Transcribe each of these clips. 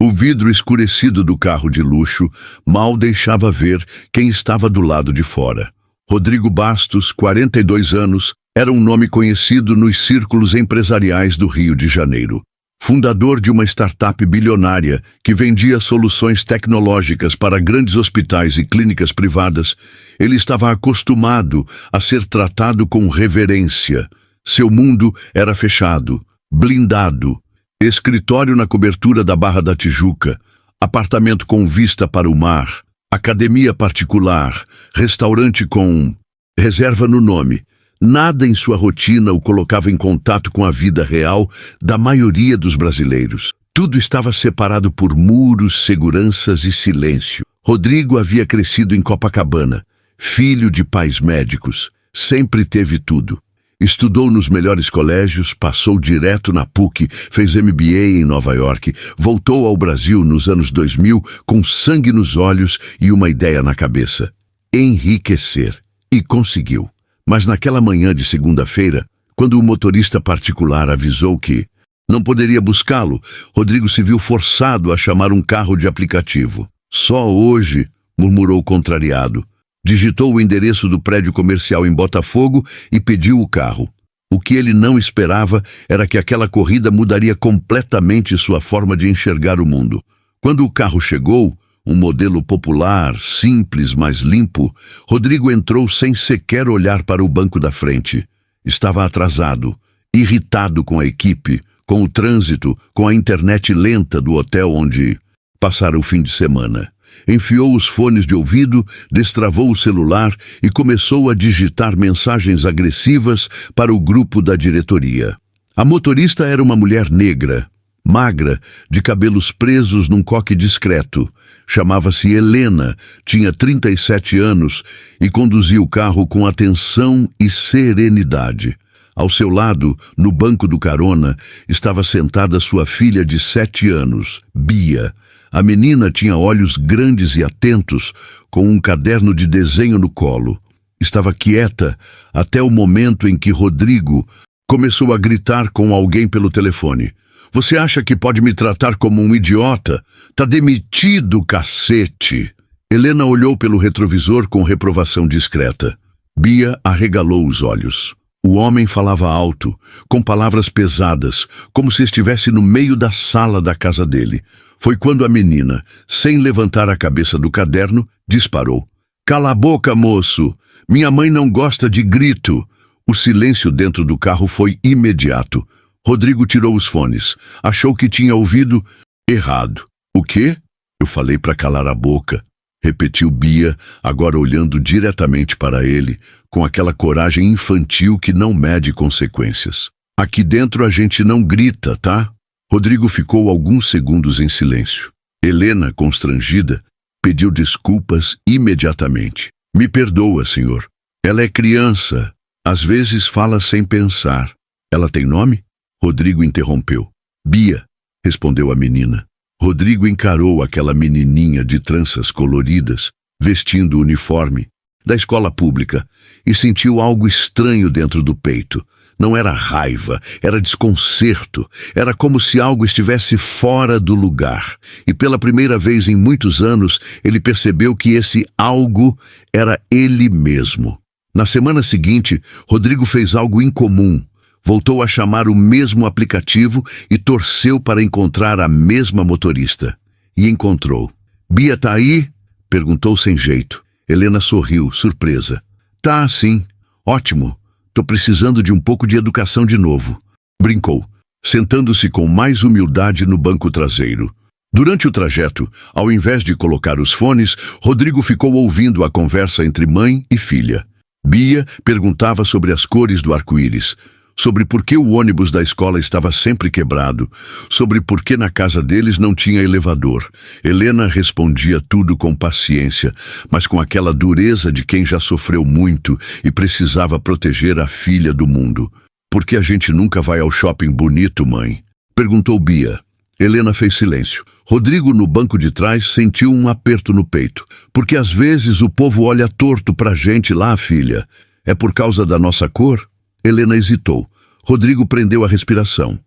O vidro escurecido do carro de luxo mal deixava ver quem estava do lado de fora. Rodrigo Bastos, 42 anos, era um nome conhecido nos círculos empresariais do Rio de Janeiro. Fundador de uma startup bilionária que vendia soluções tecnológicas para grandes hospitais e clínicas privadas, ele estava acostumado a ser tratado com reverência. Seu mundo era fechado, blindado, escritório na cobertura da Barra da Tijuca, apartamento com vista para o mar, academia particular, restaurante com reserva no nome. Nada em sua rotina o colocava em contato com a vida real da maioria dos brasileiros. Tudo estava separado por muros, seguranças e silêncio. Rodrigo havia crescido em Copacabana, filho de pais médicos. Sempre teve tudo. Estudou nos melhores colégios, passou direto na PUC, fez MBA em Nova York, voltou ao Brasil nos anos 2000 com sangue nos olhos e uma ideia na cabeça: enriquecer. E conseguiu. Mas naquela manhã de segunda-feira, quando o motorista particular avisou que não poderia buscá-lo, Rodrigo se viu forçado a chamar um carro de aplicativo. Só hoje, murmurou contrariado. Digitou o endereço do prédio comercial em Botafogo e pediu o carro. O que ele não esperava era que aquela corrida mudaria completamente sua forma de enxergar o mundo. Quando o carro chegou, um modelo popular, simples, mas limpo, Rodrigo entrou sem sequer olhar para o banco da frente. Estava atrasado, irritado com a equipe, com o trânsito, com a internet lenta do hotel onde passara o fim de semana. Enfiou os fones de ouvido, destravou o celular e começou a digitar mensagens agressivas para o grupo da diretoria. A motorista era uma mulher negra, magra, de cabelos presos num coque discreto. Chamava-se Helena, tinha 37 anos e conduzia o carro com atenção e serenidade. Ao seu lado, no banco do carona, estava sentada sua filha de 7 anos, Bia. A menina tinha olhos grandes e atentos, com um caderno de desenho no colo. Estava quieta até o momento em que Rodrigo começou a gritar com alguém pelo telefone. Você acha que pode me tratar como um idiota? Tá demitido, cacete! Helena olhou pelo retrovisor com reprovação discreta. Bia arregalou os olhos. O homem falava alto, com palavras pesadas, como se estivesse no meio da sala da casa dele. Foi quando a menina, sem levantar a cabeça do caderno, disparou. Cala a boca, moço! Minha mãe não gosta de grito! O silêncio dentro do carro foi imediato. Rodrigo tirou os fones. Achou que tinha ouvido errado. O quê? Eu falei para calar a boca, repetiu Bia, agora olhando diretamente para ele, com aquela coragem infantil que não mede consequências. Aqui dentro a gente não grita, tá? Rodrigo ficou alguns segundos em silêncio. Helena, constrangida, pediu desculpas imediatamente. Me perdoa, senhor. Ela é criança. Às vezes fala sem pensar. Ela tem nome? Rodrigo interrompeu. Bia, respondeu a menina. Rodrigo encarou aquela menininha de tranças coloridas, vestindo o uniforme da escola pública, e sentiu algo estranho dentro do peito. Não era raiva, era desconcerto. Era como se algo estivesse fora do lugar. E pela primeira vez em muitos anos, ele percebeu que esse algo era ele mesmo. Na semana seguinte, Rodrigo fez algo incomum. Voltou a chamar o mesmo aplicativo e torceu para encontrar a mesma motorista. E encontrou. Bia tá aí? Perguntou sem jeito. Helena sorriu, surpresa. Tá, sim. Ótimo. Tô precisando de um pouco de educação de novo. Brincou, sentando-se com mais humildade no banco traseiro. Durante o trajeto, ao invés de colocar os fones, Rodrigo ficou ouvindo a conversa entre mãe e filha. Bia perguntava sobre as cores do arco-íris, sobre por que o ônibus da escola estava sempre quebrado, sobre por que na casa deles não tinha elevador. Helena respondia tudo com paciência, mas com aquela dureza de quem já sofreu muito e precisava proteger a filha do mundo. Por que a gente nunca vai ao shopping bonito, mãe? Perguntou Bia. Helena fez silêncio. Rodrigo, no banco de trás, sentiu um aperto no peito. Porque às vezes o povo olha torto pra gente lá, filha. É por causa da nossa cor? Helena hesitou. Rodrigo prendeu a respiração.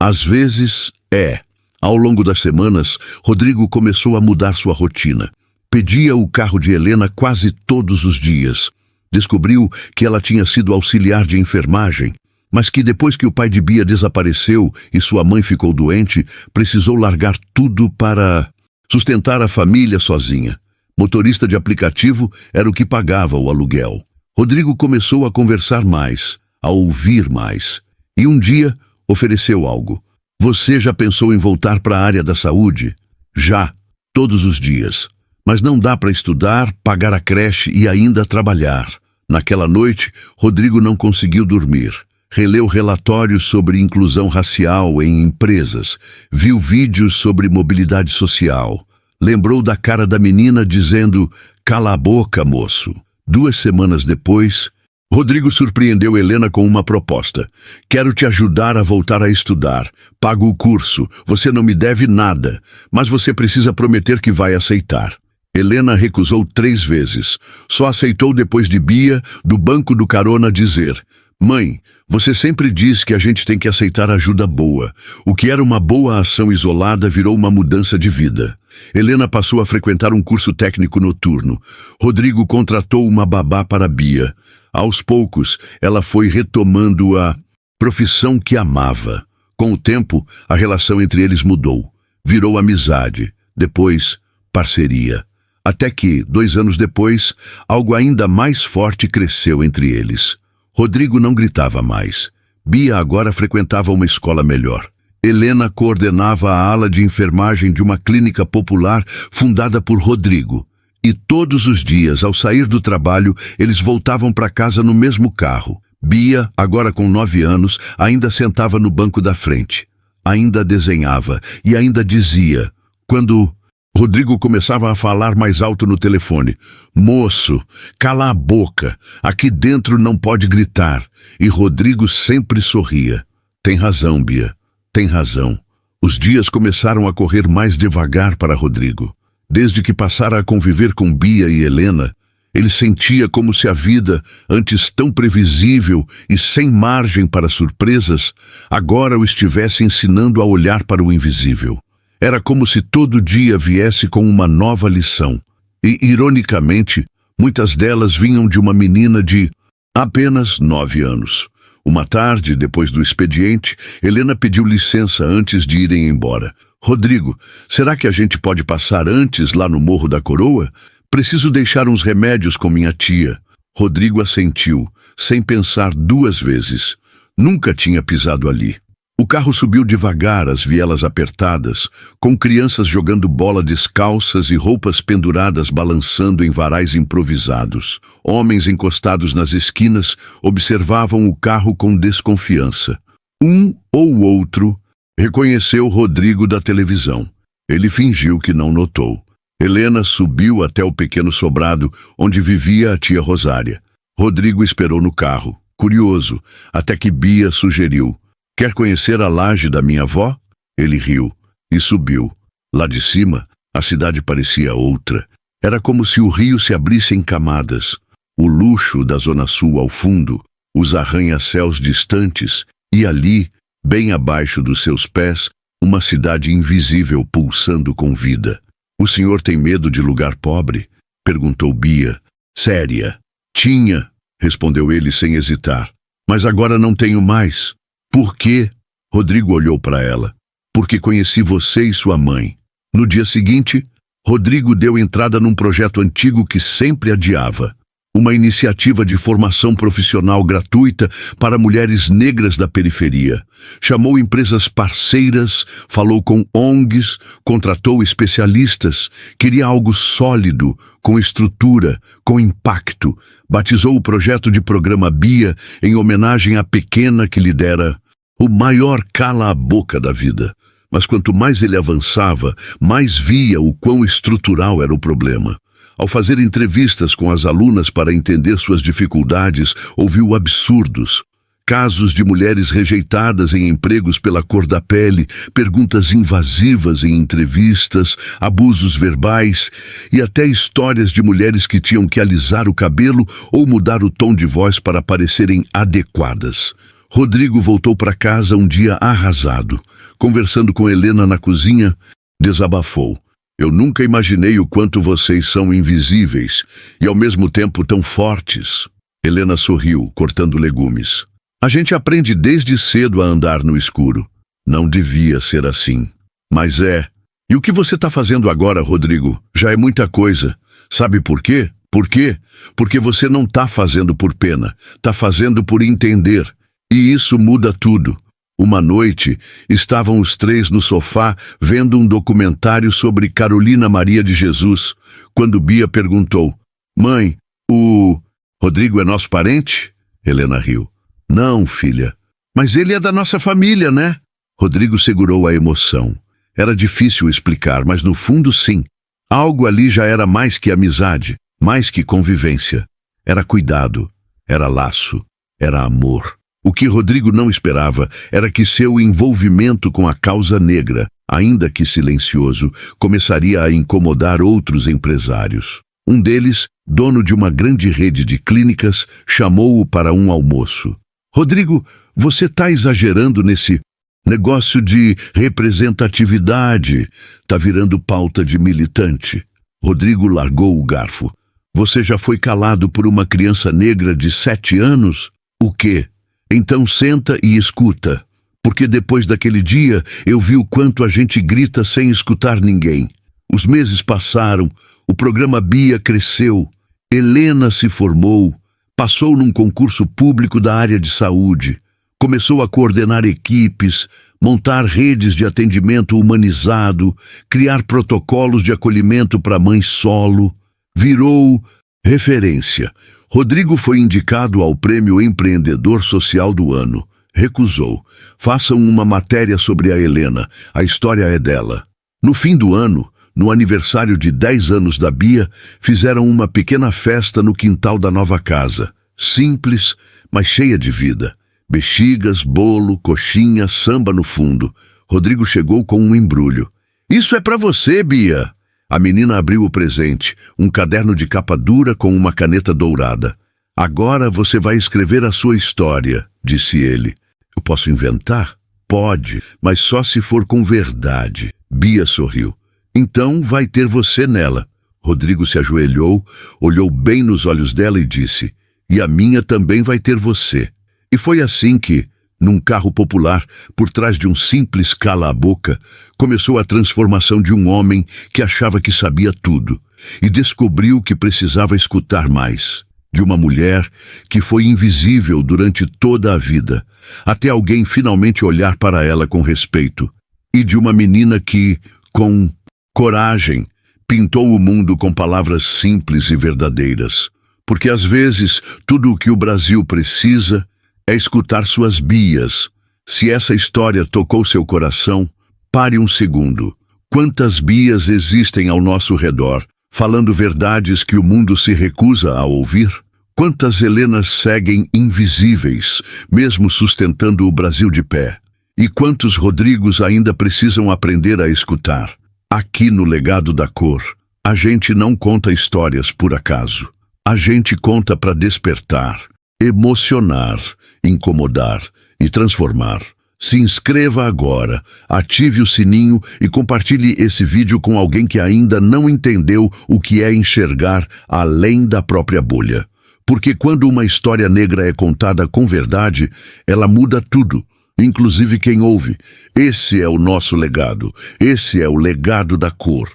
Às vezes é. Ao longo das semanas, Rodrigo começou a mudar sua rotina. Pedia o carro de Helena quase todos os dias. Descobriu que ela tinha sido auxiliar de enfermagem, mas que depois que o pai de Bia desapareceu e sua mãe ficou doente, precisou largar tudo para sustentar a família sozinha. Motorista de aplicativo era o que pagava o aluguel. Rodrigo começou a conversar mais, a ouvir mais. E um dia ofereceu algo. Você já pensou em voltar para a área da saúde? Já, todos os dias. Mas não dá para estudar, pagar a creche e ainda trabalhar. Naquela noite, Rodrigo não conseguiu dormir. Releu relatórios sobre inclusão racial em empresas. Viu vídeos sobre mobilidade social. Lembrou da cara da menina dizendo: "Cala a boca, moço." 2 semanas depois, Rodrigo surpreendeu Helena com uma proposta. "Quero te ajudar a voltar a estudar. Pago o curso. Você não me deve nada, mas você precisa prometer que vai aceitar." Helena recusou 3 vezes. Só aceitou depois de Bia, do banco do carona, dizer: "Mãe, você sempre diz que a gente tem que aceitar ajuda boa." O que era uma boa ação isolada virou uma mudança de vida. Helena passou a frequentar um curso técnico noturno. Rodrigo contratou uma babá para Bia. Aos poucos, ela foi retomando a profissão que amava. Com o tempo, a relação entre eles mudou. Virou amizade, depois parceria. Até que, 2 anos depois, algo ainda mais forte cresceu entre eles. Rodrigo não gritava mais. Bia agora frequentava uma escola melhor. Helena coordenava a ala de enfermagem de uma clínica popular fundada por Rodrigo. E todos os dias, ao sair do trabalho, eles voltavam para casa no mesmo carro. Bia, agora com 9 anos, ainda sentava no banco da frente. Ainda desenhava e ainda dizia, quando Rodrigo começava a falar mais alto no telefone: "Moço, cala a boca, aqui dentro não pode gritar." E Rodrigo sempre sorria. "Tem razão, Bia, tem razão." Os dias começaram a correr mais devagar para Rodrigo. Desde que passara a conviver com Bia e Helena, ele sentia como se a vida, antes tão previsível e sem margem para surpresas, agora o estivesse ensinando a olhar para o invisível. Era como se todo dia viesse com uma nova lição. E, ironicamente, muitas delas vinham de uma menina de apenas 9 anos. Uma tarde, depois do expediente, Helena pediu licença antes de irem embora. "Rodrigo, será que a gente pode passar antes lá no Morro da Coroa? Preciso deixar uns remédios com minha tia." Rodrigo assentiu, sem pensar 2 vezes. Nunca tinha pisado ali. O carro subiu devagar as vielas apertadas, com crianças jogando bola descalças e roupas penduradas balançando em varais improvisados. Homens encostados nas esquinas observavam o carro com desconfiança. Um ou outro reconheceu Rodrigo da televisão. Ele fingiu que não notou. Helena subiu até o pequeno sobrado onde vivia a tia Rosária. Rodrigo esperou no carro, curioso, até que Bia sugeriu: "Quer conhecer a laje da minha avó?" Ele riu e subiu. Lá de cima, a cidade parecia outra. Era como se o rio se abrisse em camadas. O luxo da Zona Sul ao fundo, os arranha-céus distantes, e ali, bem abaixo dos seus pés, uma cidade invisível pulsando com vida. "O senhor tem medo de lugar pobre?" perguntou Bia, séria. "Tinha", respondeu ele sem hesitar. "Mas agora não tenho mais." "Por quê?" Rodrigo olhou para ela. "Porque conheci você e sua mãe." No dia seguinte, Rodrigo deu entrada num projeto antigo que sempre adiava. Uma iniciativa de formação profissional gratuita para mulheres negras da periferia. Chamou empresas parceiras, falou com ONGs, contratou especialistas, queria algo sólido, com estrutura, com impacto. Batizou o projeto de Programa Bia em homenagem à pequena que lhe dera o maior cala-a-boca da vida. Mas quanto mais ele avançava, mais via o quão estrutural era o problema. Ao fazer entrevistas com as alunas para entender suas dificuldades, ouviu absurdos. Casos de mulheres rejeitadas em empregos pela cor da pele, perguntas invasivas em entrevistas, abusos verbais e até histórias de mulheres que tinham que alisar o cabelo ou mudar o tom de voz para parecerem adequadas. Rodrigo voltou para casa um dia arrasado. conversando com Helena na cozinha, desabafou. Eu nunca imaginei o quanto vocês são invisíveis e ao mesmo tempo tão fortes. Helena sorriu, cortando legumes. A gente aprende desde cedo a andar no escuro. Não devia ser assim. Mas é. E o que você está fazendo agora, Rodrigo? Já é muita coisa. Sabe por quê? Por quê? Porque você não está fazendo por pena. Está fazendo por entender. E isso muda tudo. Uma noite, estavam os três no sofá vendo um documentário sobre Carolina Maria de Jesus, quando Bia perguntou: Mãe, o Rodrigo é nosso parente? Helena riu. Não, filha. Mas ele é da nossa família, né? Rodrigo segurou a emoção. Era difícil explicar, mas no fundo sim. Algo ali já era mais que amizade, mais que convivência. Era cuidado, era laço, era amor. O que Rodrigo não esperava era que seu envolvimento com a causa negra, ainda que silencioso, começaria a incomodar outros empresários. Um deles, dono de uma grande rede de clínicas, chamou-o para um almoço. Rodrigo, você está exagerando nesse negócio de representatividade. Tá virando pauta de militante. Rodrigo largou o garfo. Você já foi calado por uma criança negra de 7 anos? O quê? Então senta e escuta, porque depois daquele dia eu vi o quanto a gente grita sem escutar ninguém. Os meses passaram, o programa Bia cresceu, Helena se formou, passou num concurso público da área de saúde, começou a coordenar equipes, montar redes de atendimento humanizado, criar protocolos de acolhimento para mães solo, virou referência. Rodrigo foi indicado ao Prêmio Empreendedor Social do Ano. Recusou. Façam uma matéria sobre a Helena. A história é dela. No fim do ano, no aniversário de 10 anos da Bia, fizeram uma pequena festa no quintal da nova casa. Simples, mas cheia de vida. Bexigas, bolo, coxinha, samba no fundo. Rodrigo chegou com um embrulho. Isso é para você, Bia. A menina abriu o presente, um caderno de capa dura com uma caneta dourada. Agora você vai escrever a sua história, disse ele. Eu posso inventar? Pode, mas só se for com verdade. Bia sorriu. Então vai ter você nela. Rodrigo se ajoelhou, olhou bem nos olhos dela e disse: e a minha também vai ter você. E foi assim que, num carro popular, por trás de um simples cala-a-boca, começou a transformação de um homem que achava que sabia tudo e descobriu que precisava escutar mais. De uma mulher que foi invisível durante toda a vida, até alguém finalmente olhar para ela com respeito. E de uma menina que, com coragem, pintou o mundo com palavras simples e verdadeiras. Porque às vezes tudo o que o Brasil precisa é escutar suas Bias. Se essa história tocou seu coração, pare um segundo. Quantas Bias existem ao nosso redor, falando verdades que o mundo se recusa a ouvir? Quantas Helenas seguem invisíveis, mesmo sustentando o Brasil de pé? E quantos Rodrigos ainda precisam aprender a escutar? Aqui no Legado da Cor, a gente não conta histórias por acaso. A gente conta para despertar, emocionar, incomodar e transformar. Se inscreva agora, ative o sininho e compartilhe esse vídeo com alguém que ainda não entendeu o que é enxergar além da própria bolha. Porque quando uma história negra é contada com verdade, ela muda tudo, inclusive quem ouve. Esse é o nosso legado, esse é o legado da cor.